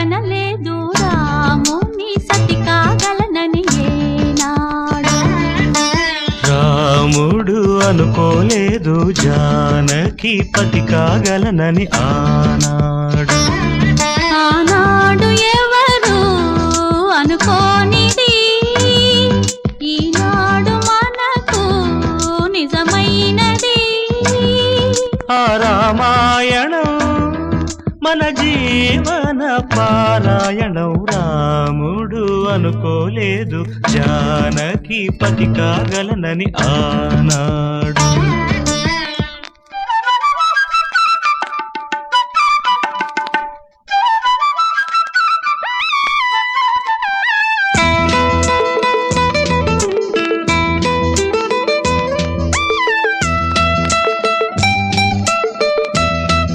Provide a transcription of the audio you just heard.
కనలేదు రాముని సతి కాగలనని ఏనాడు. రాముడు అనుకోలేదు జానకి పతి కాగలనని ఆనాడు. ఆనాడు ఎవరు అనుకోనిది ఈనాడు మనకు నిజమైనది. ఆ రామాయణం మన జీవన పారాయణం. రాముడు అనుకోలేదు జానకి పతి కాగలనని ఆనాడు.